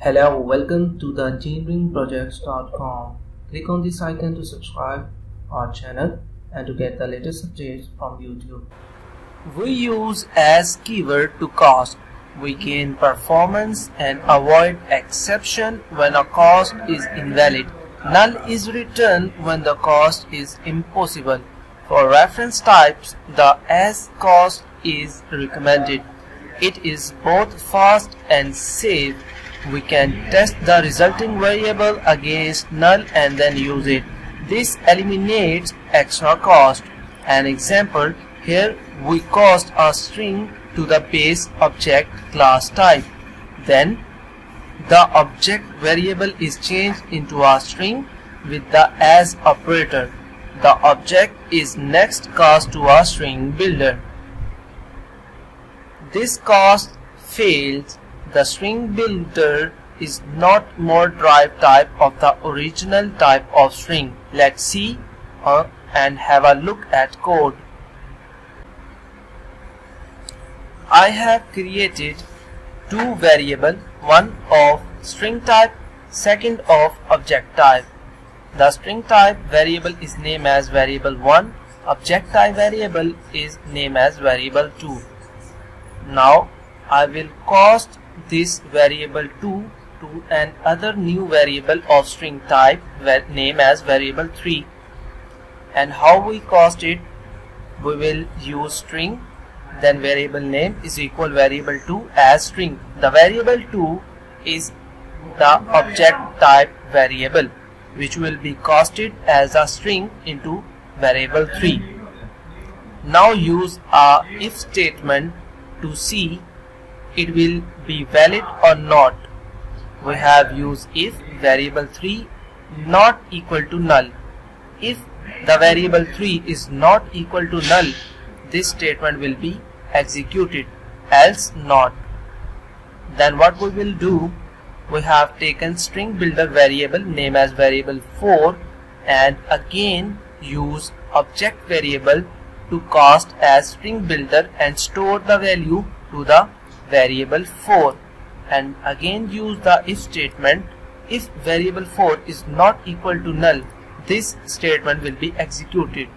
Hello, welcome to the engineeringprojects.com. Click on this icon to subscribe our channel and to get the latest updates from YouTube. We use as keyword to cost. We gain performance and avoid exception when a cost is invalid. Null is returned when the cost is impossible. For reference types, the as cost is recommended. It is both fast and safe. We can test the resulting variable against null and then use it. This eliminates extra cost. An example, here we cost a string to the base object class type. Then the object variable is changed into a string with the as operator. The object is next cast to a string builder. This cast fails. The string builder is not more derived type of the original type of string. Let's see and have a look at code. I have created two variables, one of string type, second of object type. The string type variable is named as variable 1, object type variable is named as variable 2. Now I will cast this variable 2 to another new variable of string type named as variable 3. And how we cast it? We will use string, then variable name is equal variable 2 as string. The variable 2 is the object type variable which will be casted as a string into variable 3. Now use a if statement to see it will be valid or not. We have used if variable 3 not equal to null. If the variable 3 is not equal to null, this statement will be executed, else not. Then what we will do, we have taken string builder variable named as variable 4 and again use object variable to cast as string builder and store the value to the variable 4 and again use the if statement. If variable 4 is not equal to null, this statement will be executed.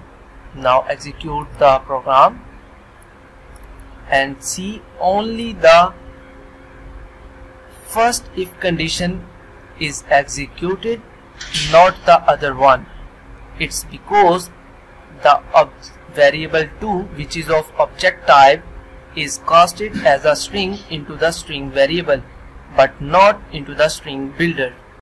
Now execute the program and see only the first if condition is executed, not the other one. It's because the variable 2, which is of object type, is casted as a string into the string variable but not into the string builder.